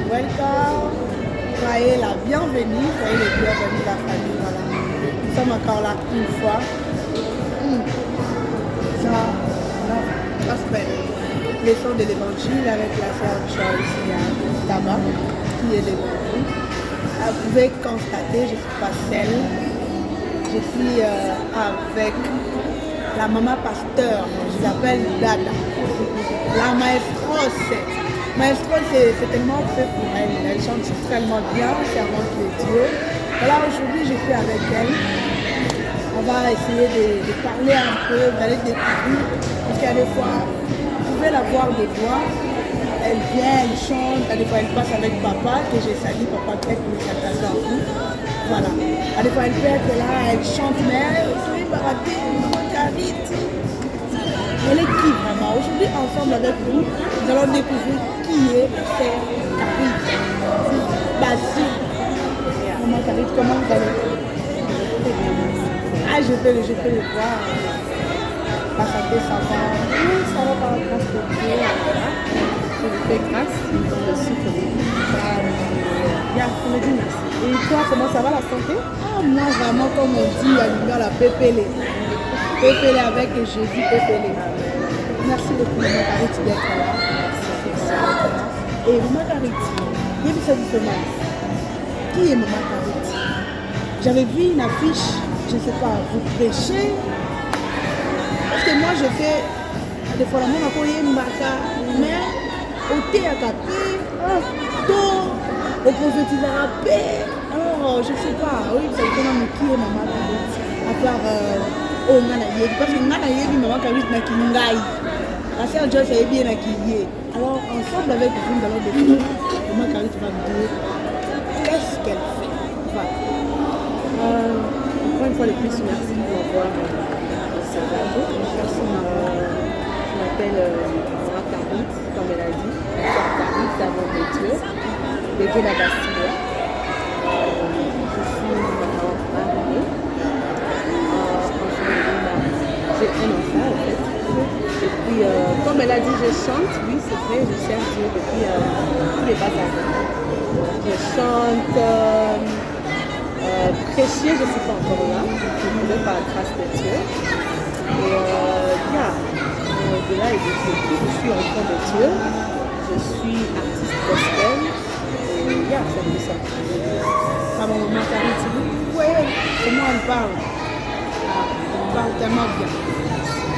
welcome. Soyez la bienvenue, soyez les bienvenus de la famille. Voilà. Nous sommes encore là une fois. Ça, gospel. Leçon de l'évangile avec la sœur Joyce Tabac, qui est devant vous. Vous pouvez constater, je ne suis pas seule. Je suis avec la maman pasteur, je l'appelle Dada. La maestro, c'est tellement fait pour elle. Elle chante tellement bien, servante de Dieu. Voilà, aujourd'hui, je suis avec elle. On va essayer de parler un peu, d'aller découvrir. Parce qu'il y a des fois, vous pouvez la voir des voix. Elle vient, elle chante. Des fois, elle passe avec papa, que j'ai sali, papa peut-être que ça passe en vous. Voilà. Des fois, elle peut être là, elle chante, mais elle est baratée, maman Carite. Elle est qui vraiment? Aujourd'hui, ensemble avec vous, nous allons découvrir qui est Sœur Carite. Basile. Maman Carite, comment vous allez? Ah, je peux le voir. La santé, ça va. Oui, ça va par la grâce de Dieu. Je lui fais grâce dans le sucre de vie. Bien, on me dit merci. Et toi, comment ça va la santé? Ah, moi, vraiment, comme on dit, à l'univers, la pépélé. Pépélé avec Jésus, pépélé. Merci beaucoup, Maman Carite, d'être là. Et Maman Carite, qui est Maman Carite? J'avais vu une affiche, je ne sais pas, vous prêchez. Parce que moi, je fais des fois la même mais au thé à capé, au prophétisme à paix. Alors, je ne sais pas, oui, vous savez qui est Maman Carite. À part, parce que Maman Carite n'a qu'une gaille. La sœur Joyce est bien acquillée. Alors, ensemble avec vous, nous allons découvrir. Maman Carite va me dire qu'est-ce qu'elle fait. Voilà. Encore une fois de plus, merci de m'avoir observé. Je m'appelle Maman Carite, comme elle a dit. Sœur Carite, d'avant de Dieu, de Dieu la Bastille. Je suis maman mariée. J'ai un enfant en fait. Et puis, comme elle a dit, je chante. Oui, c'est vrai, je cherche Dieu depuis tous les bas âges. Je chante. Prêcher, je ne suis pas encore là, je voulais par la grâce de Dieu. Et bien, de là et de tout, je suis enfant de Dieu, je suis artiste gospel, et bien, c'est tout ça. Ah bon, Maman Carite, vous voyez comment elle parle? Elle parle tellement bien.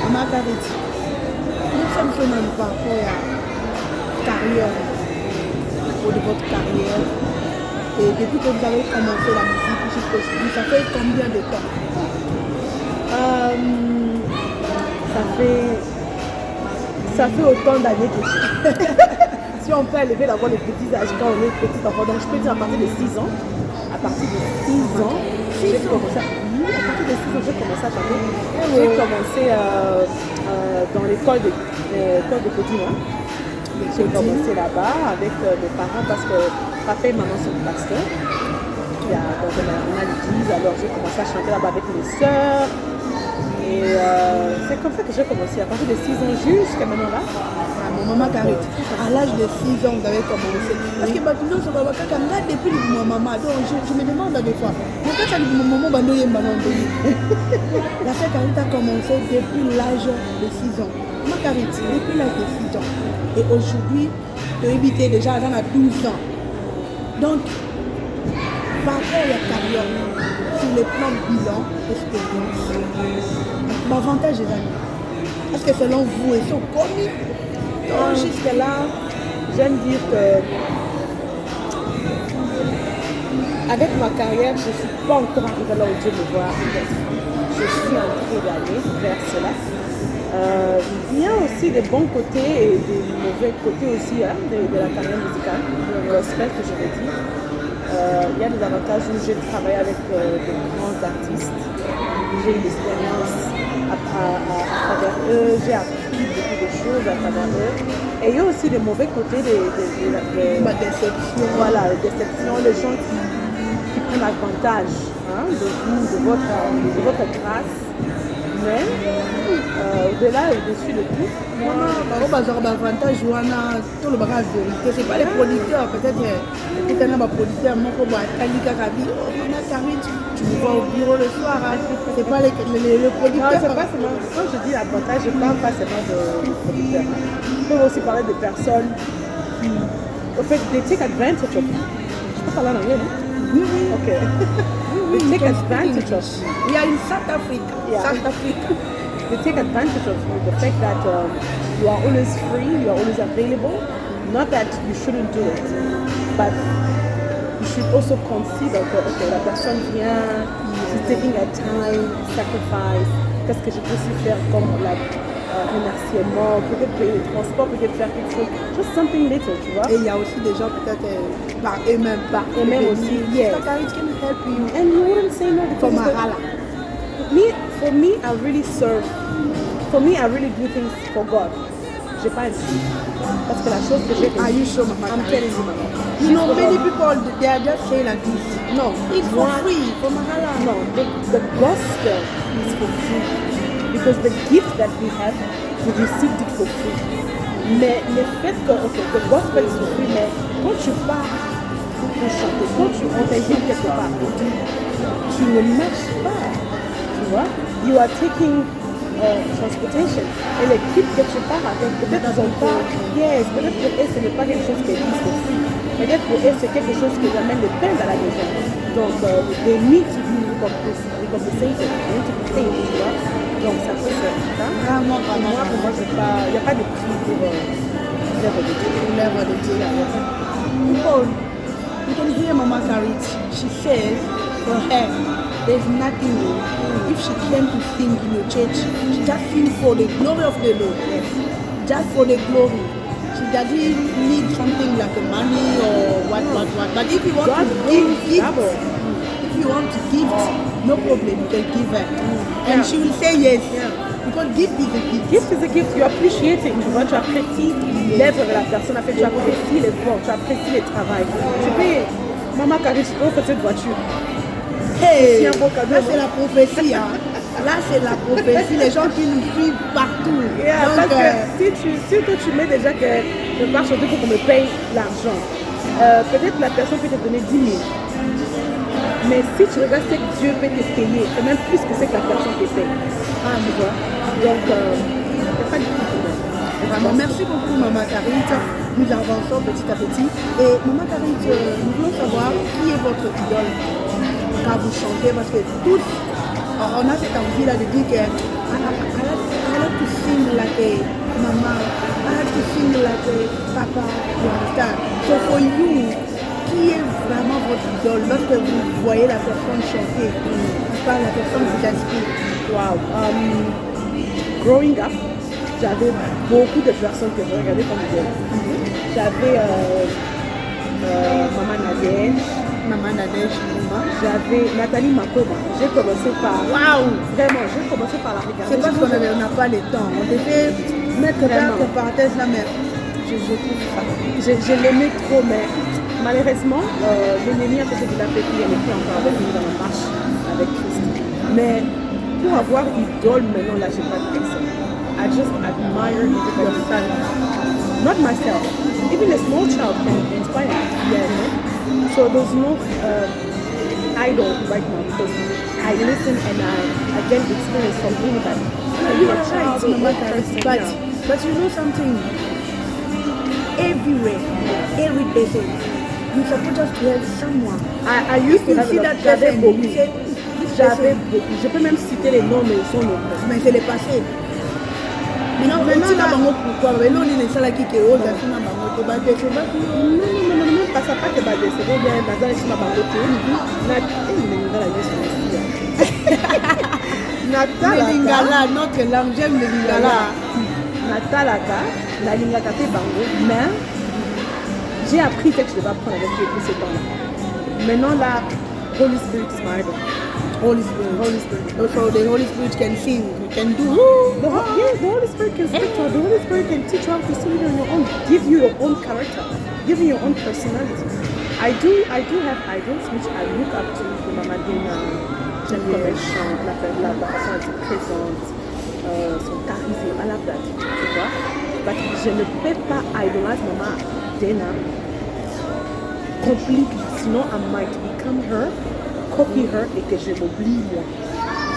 Maman Carite, nous sommes seulement par rapport à la carrière, au niveau de votre carrière. Et depuis que vous avez commencé la musique jusqu'à aujourd'hui, ça fait combien de temps? Ça fait autant d'années que j'ai. Si on peut élever la voix des petits âges quand on est petit enfant, donc je peux dire à partir de 6 ans. À partir de 6 ans, j'ai commencé à chanter. J'ai commencé dans l'école de Côte d'Ivoire. J'ai commencé là-bas avec mes parents parce que papa et maman sont pasteurs. On a l'église, alors j'ai commencé à chanter là-bas avec mes soeurs. Et c'est comme ça que j'ai commencé, à partir de 6 ans jusqu'à maintenant là. Ah, mon Maman Carite, à l'âge de 6 ans, vous avez commencé. Parce que maintenant, ça va depuis mon maman. Donc je me demande des fois, mais quand tu as dit mon maman, la sœur Carite a commencé depuis l'âge de 6 ans. Maman Carite, depuis l'âge de 6 ans. Et aujourd'hui, tu as évité déjà à 12 ans. Donc, par rapport à la carrière, sur le plan bilan, expérience, l'avantage des amis. Est-ce que selon vous, ils sont commis? Jusque-là, j'aime dire que avec ma carrière, je ne suis pas encore arrivée là où Dieu me voit. Je suis en train d'aller vers cela. Il y a aussi des bons côtés et des mauvais côtés aussi de la carrière musicale, le gospel que je veux dire. Il y a des avantages où j'ai travaillé avec de grands artistes. J'ai eu l'expérience à travers eux, j'ai appris beaucoup de choses à travers eux. Et il y a aussi des mauvais côtés des déceptions. Voilà, les déceptions, les gens qui prennent avantage de vous, de votre grâce. Mais au-delà, au-dessus de tout, moi, Non, avantage tout le bagage vérité. C'est pas les producteurs, peut-être que tu as un producteur, moi, comme Talika Rabi, oh, maman Karine, tu me vois au bureau le soir, hein. C'est pas le producteur. non, c'est pas seulement, quand je dis l'avantage, je parle pas seulement de producteurs. Je peux aussi parler de personnes qui, au fait, they take advantage of you. Je peux parler en anglais, non? Oui, oui. Ok. They take advantage of you. We are in South Africa. Yeah. South Africa. They take advantage of you. The fact that you are always free, you are always available. Not that you shouldn't do it, but you should also consider que okay, la personne vient, she's taking her time, sacrifice. Qu'est-ce que je peux aussi faire comme remerciement, peut-être payer le transport, peut-être faire quelque chose, just something little, tu vois. Et il y a aussi des gens peut-être par eux-mêmes aussi, yes. Karine can help you. And you wouldn't say no because For Mahala. For me, I really serve. For me, I really do things for God. J'ai pas dit. Parce que la chose que j'ai Are you sure, Mama? I'm telling you, Mama. You know, many people, they are just saying like this. No. It's for free, for Mahala. No, the gospel is for free. Because the gift that we have, we received it for free. Mais le fait que, okay, the gospel is for free, mais quand tu pars pour chanter, quand tu t'invites quelque part, tu ne marches pas. Tu vois? You are taking transportation. Et l'équipe que tu pars avec, peut-être ils ont pas. Yes, peut-être pour eux, ce n'est pas quelque chose qui est for free. Peut-être pour eux, c'est quelque chose qui amène le pain dans la maison. Donc, they need to be recompensated. They need to be paid, tu vois? Donc, ça peut faire ça. Vraiment, Pour moi, il n'y a pas de prix pour l'œuvre de Dieu. L'œuvre de Dieu. People, you can hear Mama Karine. She says, for her, there's nothing new. If she came to sing in your church, she just sings for the glory of the Lord. Yes. Just for the glory. She doesn't need something like money or what. But if you want to give gifts, if you want to give, no problem, you can give her. And she will say yes. Yeah. Because gift is a gift. Gift is a gift. You appreciate it. Tu vois, tu apprécies l'œuvre que la personne a fait. Tu apprécies l'effort. Tu apprécies le travail. Tu peux, Maman Karine, tu peux faire cette voiture. Hey, C'est un beau cadeau. là c'est la prophétie. Hein. Là c'est la prophétie. Les gens qui nous suivent partout. Yeah, Donc, parce que si toi tu mets déjà que je pars chanter pour qu'on me paye l'argent, peut-être la personne peut te donner 10 000. Mais si tu regardes ce que Dieu peut te payer, c'est même plus que ce que la personne te paye. Ah, tu vois. Donc, il n'y a pas de problème. Vraiment, merci beaucoup Maman Karine. Nous avançons petit à petit. Et Maman Karine, nous voulons savoir qui est votre idole quand vous chantez, parce que tous, on a cette envie-là de dire que I like to sing like a mama, I like to sing like a papa, you understand? So for you, qui est vraiment votre idole lorsque vous voyez la personne chanter, la personne vous inspire? Wow. Growing up, j'avais beaucoup de personnes que je regardais comme idole. J'avais Maman Nadège, j'avais Nathalie Makoma. J'ai commencé par... Waouh! Vraiment, j'ai commencé par la regarder. C'est parce qu'on n'a pas le temps. On devait mettre quelques parenthèses là, mais je l'aimais trop, mais malheureusement, l'ennemi a fait ce qu'il a fait, puis elle n'est plus encore avec nous dans la marche avec Christ. Mais pour avoir idole maintenant, là, je n'ai pas de personne. I just admire yourself. Not myself. Even a small child can inspire me. Yeah, so there's no idol right now because I listen and I get the experience from anybody. You are right, but you know something? Everywhere, every person, you supposed to have someone. I used to have that. J'avais beaucoup. Je peux même citer les noms, mais ils sont nombreux. Mais c'est le passé. Maintenant, pourquoi? Mais là, on est dans la qui est haute, c'est ma maman. Non, même pas ça, pas que badé, c'est bon, bien, Nazar est sur ma bangote. Lingala, notre langue, j'aime le Lingala. Natalaka, la Lingala fait bango, mais j'ai appris que je devais apprendre avec Dieu pour ce temps-là. Maintenant, la Holy Spirit is my idol. Holy Spirit. Also, the Holy Spirit can sing, can do. The Holy Spirit can speak to us. The Holy Spirit can teach you how to sing on your own, give you your own character, give you your own personality. I do have idols which I look up to. Maman Dina, j'aime comme elle chante, la façon dont elle se présente, son charisme. that, tu vois. But je ne peux pas idolize Mama Dana completely, sinon I might become her, copy her et que je m'oublie moi.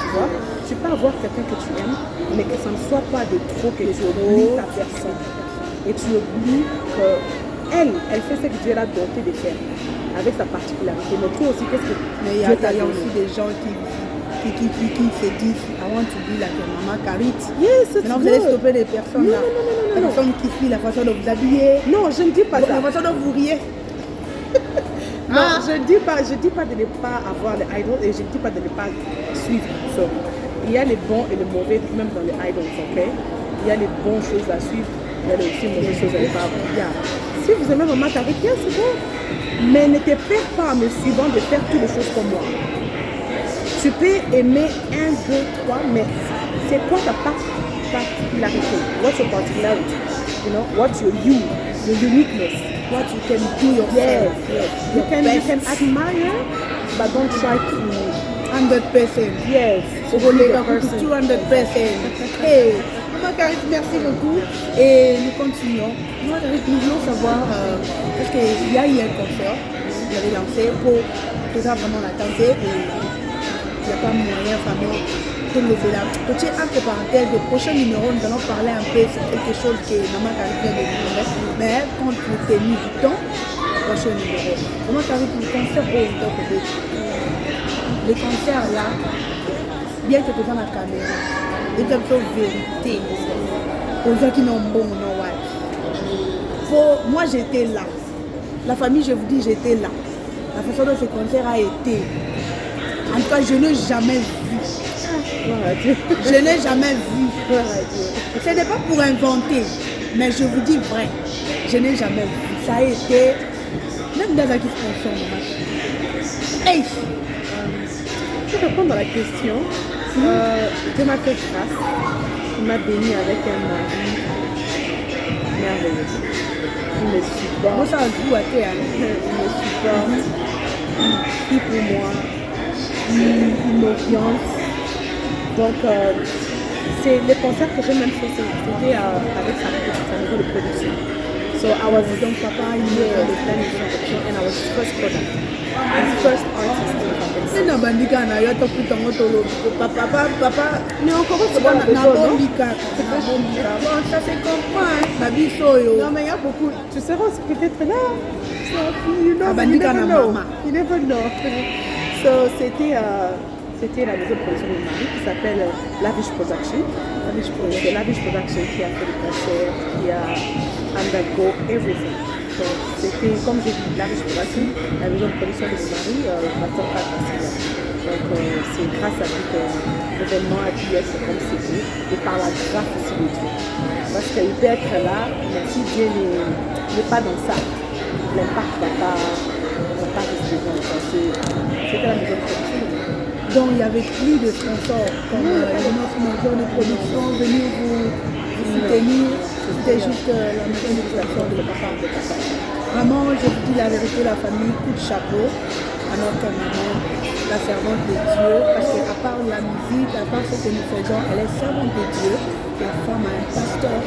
Tu vois, tu peux avoir quelqu'un que tu aimes, mais que ça ne soit pas de trop, que tu oublies ta personne. Et tu oublies que elle fait ce que Dieu l'a doté de faire, avec sa particularité. Mais toi aussi, qu'est-ce que mais il y a aussi des gens qui se disent I want to be like Maman Karit. Yes, maintenant vous allez stopper des personnes là. La personne qui suit la façon dont vous habillez. Non, je ne dis pas ça. La façon dont vous riez. Non, je dis pas de ne pas avoir les idols et je ne dis pas de ne pas suivre. So, il y a les bons et les mauvais, même dans les idols, ok? Il y a les bonnes choses à suivre, il y a aussi les mauvaises choses à ne pas avoir. Si vous aimez Maman Karit, c'est bon. Mais ne te perds pas en me suivant de faire toutes les choses comme moi. Tu peux aimer 1, 2, 3, mais c'est quoi ta particularité? What's your particularity? You know, what's your uniqueness? What you can do yourself. Yes. You can admire, but don't try to 100%. Yes. So go les gars, 200%. Hey, Maman Karit, merci beaucoup. Et nous continuons. Maman Karit, nous voulons savoir, parce qu'il y a eu un concert, vous avez lancé pour tout ça vraiment la tenter. Il n'y a pas moyen vraiment de lever là. Petit entre parenthèses, le prochain numéro, nous allons parler un peu sur quelque chose que Maman Karit vient de dire. Mais quand tu t'es mis du temps, prochain numéro. Maman Karit, le concert au top de les concerts là, bien que tu dans la caméra, et tu as vérité. Aux gens qui n'ont bon, non, ouais. Moi j'étais là. La famille, je vous dis, j'étais là. La façon dont ce concert a été. En tout cas, je n'ai jamais vu. Je n'ai jamais vu. Ce n'est pas pour inventer, mais je vous dis vrai. Je n'ai jamais vu. Ça a été. Même dans la question, hey! Je vais répondre à la question. Dieu m'a fait grâce. Il m'a béni avec un mari merveilleux. Il me supporte. Moi, ça a joué à terre. Il me supporte. Il prie pour moi. Il m'oriente. Donc, c'est le concert que j'ai même fait, c'était avec sa maison de production. So I was donc papa in the planning production and I was his first product, his first artist. C'est na bandika na yo to kutongo tolo papa mais encore c'est pas na bombika bon ça se comprend na biso yo. Non mais il y a beaucoup, tu seras peut-être là. So, you never know. So c'était la maison de production de Marie qui s'appelle Lavish Production. C'est Lavish Production qui a fait le concert, qui a undergo everything. Donc c'était, comme j'ai dit, Lavish Production, la maison de production de Marie, ma tante a passé. Donc c'est grâce à lui que l'événement a pu être comme c'était, et par la grâce aussi de Dieu. Parce qu'il peut être là, mais si Dieu n'est pas dans ça, l'impact ne va pas rester bon. C'était la maison de production. Donc il y avait plus de sponsors comme notre maison de production venir vous soutenir. C'était juste la maison de production de papa. Vraiment, je vous dis la vérité, la famille, coup de chapeau à notre maman, la servante de Dieu, parce qu'à part la musique, à part ce que nous faisons, elle est servante de Dieu. La femme a un pasteur.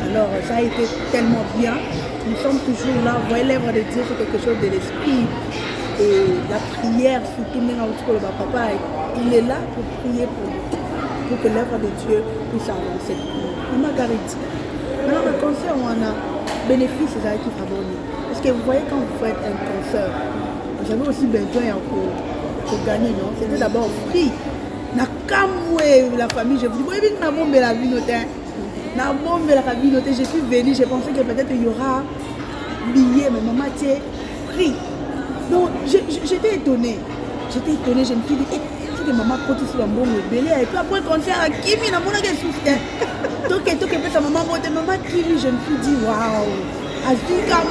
Alors ça a été tellement bien. Nous sommes toujours là. Vous voyez, l'œuvre de Dieu, c'est quelque chose de l'esprit. Et la prière, surtout le papa, il est là pour prier pour que l'œuvre de Dieu puisse avancer. Maman Karit. Maintenant, le concert, on a bénéfice qui favorisent. Parce que vous voyez, quand vous faites un concert, j'avais aussi besoin pour gagner, non? C'était d'abord free. La famille, je vous dis, vous voyez, la bombe la vie notée. La bombe la vie notée, je suis venue, je pensais que peut-être il y aura billet, mais maman, tu es free. Donc j'étais étonnée. Je me suis dit, c'est que maman côté sur un bon bébé. Et puis après le concert à Kimi, na mona que soutien. Donc ta maman Kimi, je me suis dit waouh. Azika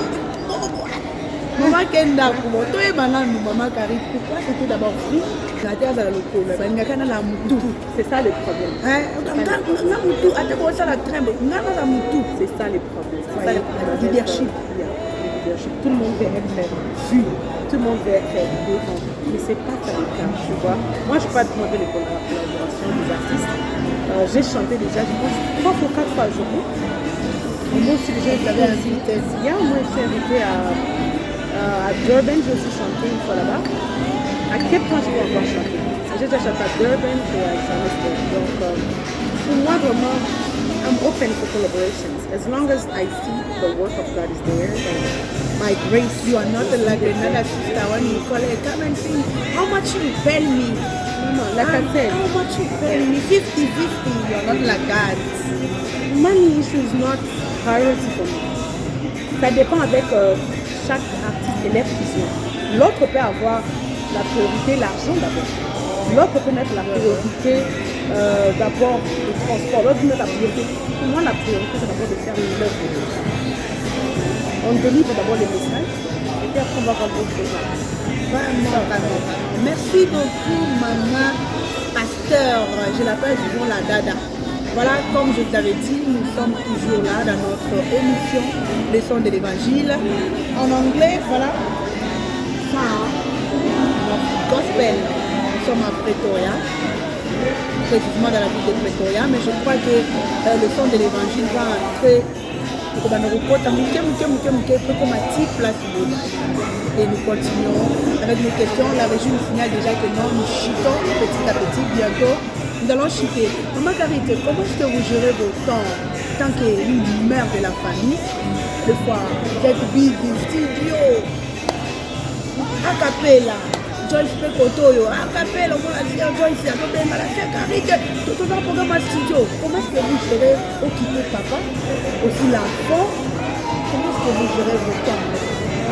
maman Kenda pour toi et maman Karit. Pourquoi c'était d'abord free? La terre dans le col, la mutu. C'est ça le problème. La mutu, attends ça la tremble. La mutu. C'est ça le problème. C'est ça le problème. Leadership. Tout le monde veut être vu. Tout le monde veut être devant. mais c'est pas ça le cas, tu vois. Moi, je n'ai pas demandé les collaborations des artistes. J'ai chanté déjà, je pense, 3 ou 4 fois à jour. Moi aussi, déjà, je l'avais invité. Moi, je suis invitée à Durban, j'ai aussi chanté une fois là-bas. À Cape Town, je peux encore chanter. J'ai déjà chanté à Durban et à Johannesburg. Donc, pour moi, vraiment, I'm open for collaborations. As long as I see the work of God is there, and my grace. You are not like another sister when you call her, come and sing. How much you pay me? No, like I said. How much you pay me? 50-50. You are not like that. Money issue is not priority for me. Ça dépend avec chaque artiste et l'expression. L'autre peut avoir la priorité, l'argent d'abord. L'autre peut mettre la priorité d'abord le transport. L'autre peut mettre la priorité. Pour moi, la priorité, c'est d'abord de faire l'œuvre de Dieu. On délivre d'abord les messages et puis après on va voir d'autres choses. Vraiment. Merci beaucoup, maman pasteur. Je l'appelle toujours la dada. Voilà, comme je vous avais dit, nous sommes toujours là dans notre émission Leçon de l'Évangile. En anglais, voilà, notre gospel. Nous sommes à Pretoria, précisément dans la ville de Pretoria, mais je crois que Leçon de l'Évangile va entrer comme à place. Et nous continuons avec nos questions. La régie nous signale déjà que non, nous chutons petit à petit. Bientôt, nous allons chuter. Maman Carité, comment est-ce que vous gérez vos temps tant qu'une mère de la famille? Des fois, vous êtes busy, studio, a cappella, Joyce Pekotoyo, a cappella, on va dire Joyce, on va dire la Carité, tout un programme studio. Comment est-ce que vous gérez occupé papa, aussi l'enfant? Comment est-ce que vous gérez vos temps?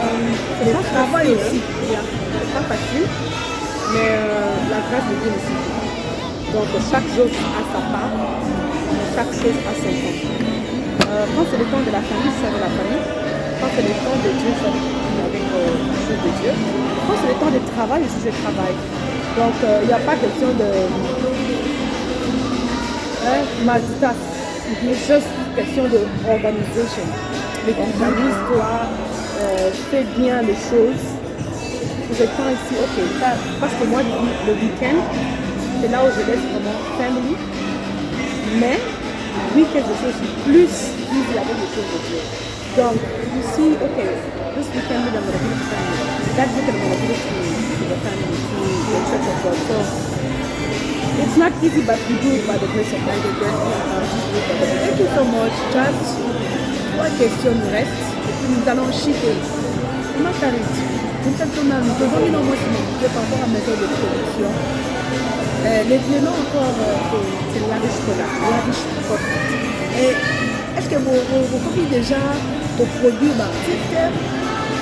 C'est pas travail aussi. C'est pas facile, mais la grâce de Dieu me suffit. Donc chaque chose a sa part, chaque chose a son temps. Quand c'est le temps de la famille, je suis avec la famille. Quand c'est le temps de Dieu, je suis avec les choses de Dieu. Quand c'est le temps de travail, aussi je travaille. Donc il n'y a pas question de multitask, mais juste question d'organisation. Organise-toi. Fais bien les choses. Vous êtes pas ici, ok, ça, parce que moi le week-end, c'est là où je laisse vraiment family. Mais week-end, je suis aussi plus easy avec les choses de Dieu. Donc, ici, ok, this weekend, I'm going to give it to family. That weekend, I'm going to give it to the family, to the church of God. So, it's not easy, but we do it by the grace of God. Thank you so much. Just one question reste. Nous allons chuter. Ma Carité, nous devons par rapport à la méthode de production. Les noms encore, c'est la riche product. Est-ce que vous copiez déjà vos produits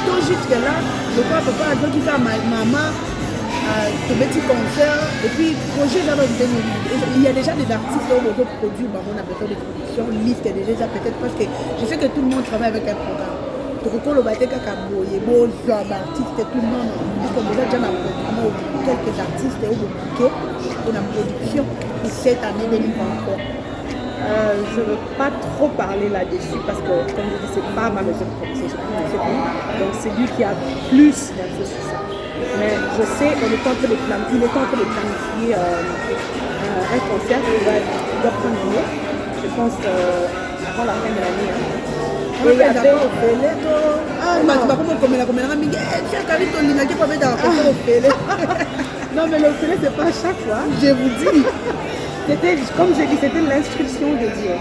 tout jusque là, je crois que papa a dit à maman de petits concerts et puis projet dans notre il y a déjà des artistes qui ont produit on a besoin de production, liste déjà peut-être parce que je sais que tout le monde travaille avec un programme. Donc quand le bâtiment est beau, artistes et tout le monde, parce que déjà quelques artistes ont bouqué pour la production pour cette année 2023. Je ne veux pas trop parler là-dessus parce que, comme je dis, ce n'est pas ma maison de production, donc c'est lui qui a plus d'infos sur ça. Mais je sais, il est temps que de planifier un concert qui doit prendre lieu, je pense, avant la fin de l'année. Et il y avait... Non, mais le Félé, c'est pas à chaque fois. Je vous dis. C'était, comme j'ai dit, c'était l'instruction de Dieu.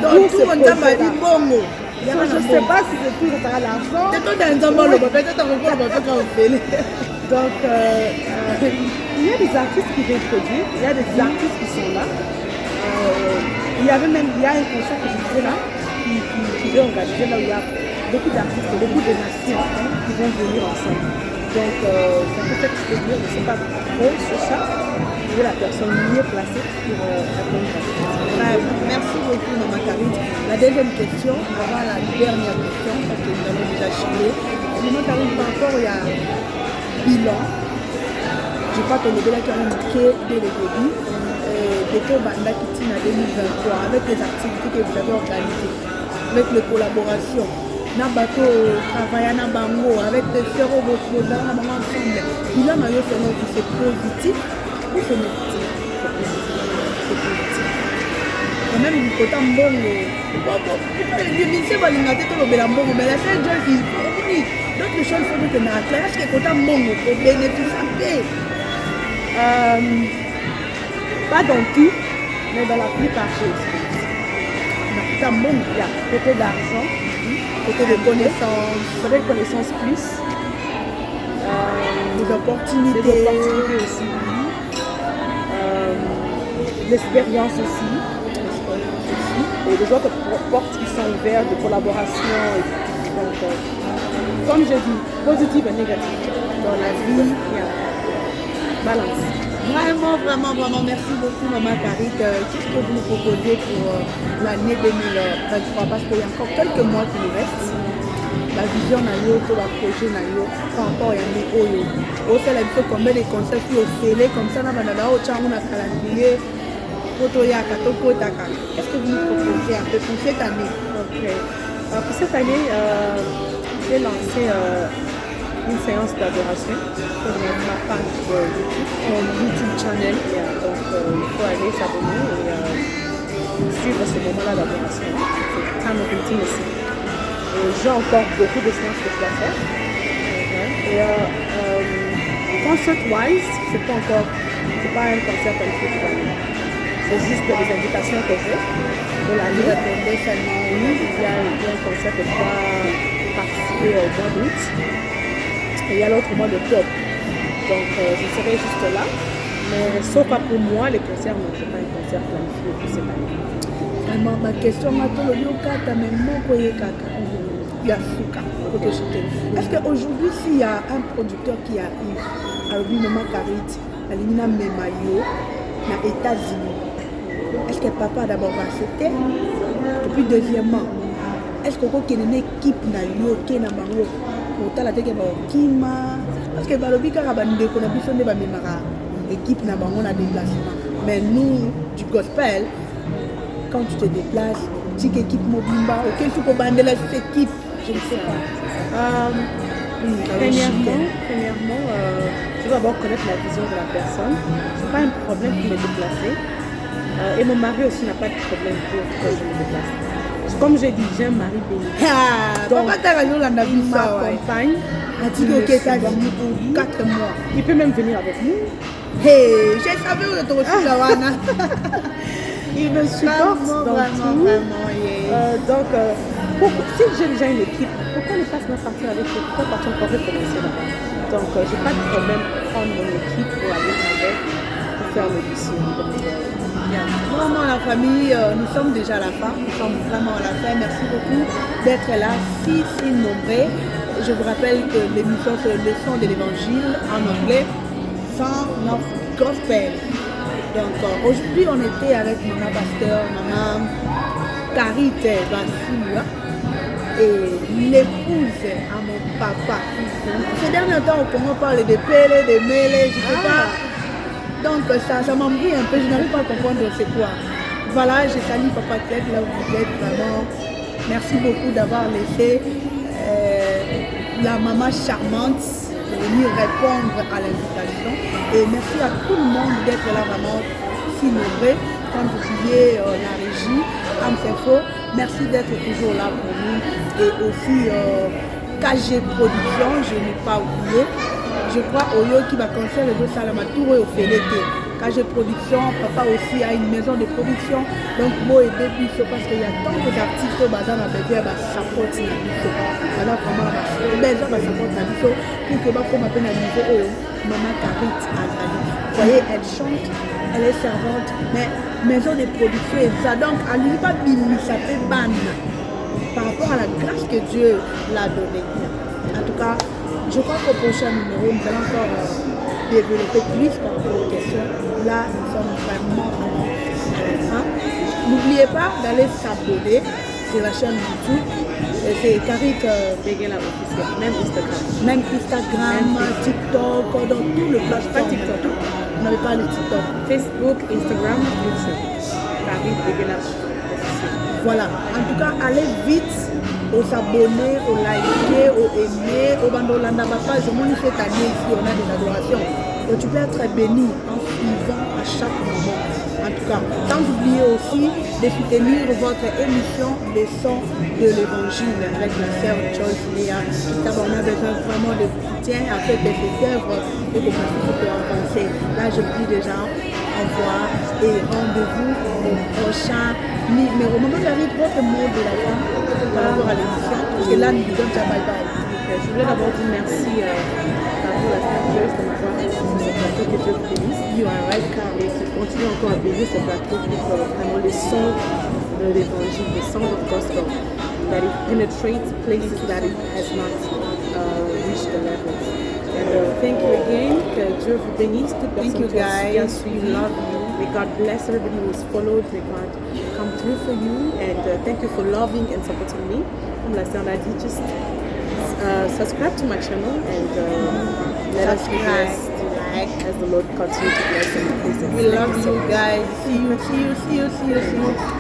Donc, tout le monde m'a dit bongo. Je ne sais pas si c'est tout par l'argent. Donc, il y a des artistes qui viennent produire, il y a des artistes qui sont là. Il y a un concert que je faisais là, qui veut organiser là où il y a beaucoup d'artistes, beaucoup de nations qui vont venir ensemble. Donc, ça peut être, je peux dire, je ne sais pas trop sur ça. Je la personne mieux placée pour répondre à ça. Merci beaucoup, Maman Carité. La deuxième question, avant la dernière question, parce que nous allons déjà chiller. Maman Carité, par rapport à bilan, je crois que le bilan qui a indiqué dès le début, depuis Banda Kitine à 2023, avec les activités que vous avez organisées, avec les collaborations. na bateau travailler na bango avec des sœurs au bout dans la maman ensemble. Il a maillot selon que c'est positif ou c'est négatif. C'est positif. Quand même il faut tant bon. Le ministère va l'ingater tout le bélambo, mais la seule chose il faut d'autres choses faut que na clair est-ce que quand bon pour bénéficier. Pas dans tout, mais dans la plupart des choses. Dans bon, il y a côté d'argent, côté de connaissances, côté de connaissances plus, des opportunités aussi, l'expérience aussi, et les autres portes qui sont ouvertes de collaboration. Donc, comme je dis, positif et négatif dans la vie, balance. Vraiment, merci beaucoup Maman Karit. Qu'est-ce que vous nous proposez pour l'année 2023? Parce qu'il y a encore quelques mois qui nous restent. La vision na yo, tout le projet na yo, pas encore y a des oyo. Aussi la vision combien de concerts qui au télé comme ça na banana au changu na calendrier. Photo ya katoko taka. Qu'est-ce que vous nous proposez un peu pour cette année? Ok. Pour cette année, j'ai lancé une séance d'adoration sur ma page YouTube, mon YouTube channel. Donc il faut aller s'abonner et suivre ce moment-là d'adoration. C'est time of intimacy. J'ai encore beaucoup de séances que je dois faire. Et concert-wise, c'est pas un concert qualifié pour l'année. C'est juste des invitations que j'ai pour l'année. Il y a un concert que je dois participer au mois d'août. Et il y a l'autre mois d'octobre. Donc je serai juste là. Mais sauf pas pour moi, les concerts, non, je n'ai pas un concert planifié pour cette année. Vraiment, ma question est-ce qu'aujourd'hui, s'il y a un producteur qui arrive, alors lui, Maman Karit, à l'Imina Memayo, aux États-Unis, est-ce que papa d'abord va accepter? Et puis deuxièmement, est-ce qu'on a une équipe na yo qui na bango pour la tête kima? Parce que balobi kaka bande ko na biso ne ba memara équipe na bango na déplacement. Mais nous du gospel, quand tu te déplaces, tu es équipe mobimba, ok, tu peux bander la équipe, je ne sais pas. Premièrement, je dois d'abord connaître la vision de la personne. Ce n'est pas un problème pour me déplacer. Et mon mari aussi n'a pas de problème pour que je me déplace. Comme j'ai dit, j'ai un mari béni. Donc, ma compagne, pour 4 mois. Il peut même venir avec nous. Hey, j'ai savais où tu aussi là. Il me supporte vraiment, donc, si j'ai déjà une équipe, pourquoi ne pas se partir avec eux? Pourquoi partir encore recommencer là-bas? Donc, je n'ai pas de problème pour prendre mon équipe pour aller avec, pour faire l'audition. Vraiment la famille, nous sommes déjà à la fin, nous sommes vraiment à la fin. Merci beaucoup d'être là, si nombreux. Je vous rappelle que l'émission c'est le leçon de l'évangile en anglais, sans notre gospel. Donc aujourd'hui on était avec Maman Pasteur, Maman Karit Bassila et l'épouse à mon papa. Ces derniers temps on commence à parler de pélé, de mêlé, je ne sais pas. Donc ça m'embrouille un peu, je n'arrive pas à comprendre c'est quoi. Voilà, je salue Papa Ted, là où vous êtes vraiment. Merci beaucoup d'avoir laissé la maman charmante venir répondre à l'invitation. Et merci à tout le monde d'être là vraiment si nombreux. Quand vous oubliez la régie, Amfefo, merci d'être toujours là pour nous. Et aussi KG Production, je n'ai pas oublié. Je crois Oyo qui va construire le dos Salama Touré au Félété. KG Production, papa aussi a une maison de production. Donc moi et depuis parce qu'il y a tant d'artistes au bazar à bébé à support na biso. Voilà vraiment besoin de support na biso pour que ba comme appelle à niveau Maman Karit Azali. Vous voyez, elle chante, elle est servante, mais maison de production et ça donc elle n'est pas bini ça fait ban par rapport à la grâce que Dieu l'a donnée. En tout cas, je crois qu'au prochain numéro, nous allons encore développer plus par rapport aux questions. Là, nous sommes vraiment à la fin. N'oubliez pas d'aller s'abonner sur la chaîne YouTube. C'est Karit Begela officiel, même Instagram. Même Instagram, TikTok, dans tout le plateforme. Pas TikTok. Vous n'avez pas le TikTok. Facebook, Instagram, YouTube. Karit Begela officiel. Voilà. En tout cas, allez vite aux abonnés, aux likés, aux aimés, aux bandolanda page. Je m'en cette année ici, on a des adorations. Donc tu peux être béni en suivant à chaque moment. En tout cas, sans oublier aussi de soutenir votre émission Les Sons de l'Évangile avec la sœur Joyce Léa. On a besoin vraiment de soutien à fait de cette œuvre et de façon pour avancer. Là, je vous dis déjà au revoir et rendez-vous au prochain numéro. Moment j'arrive votre mot de la fin par rapport à l'émission. Parce que là, nous disons déjà bye bye. Je voulais d'abord dire merci à vous, la sœur Joyce, de m'avoir sur ce plateau, que Dieu vous bénisse. You are welcome. Et qui continue encore à bénir ce plateau pour vraiment les sons de l'évangile, les sons of gospel, that it penetrates places that it has not reached the levels. And thank you again. Que Dieu vous bénisse. Toute personne qui a suivi. Love you. May God bless everybody who is followed. May God come through for you. And thank you for loving and supporting me. Comme la sœur l'a dit, just subscribe to my channel and let us be blessed as the Lord continues to bless and increase. We love you guys. See you.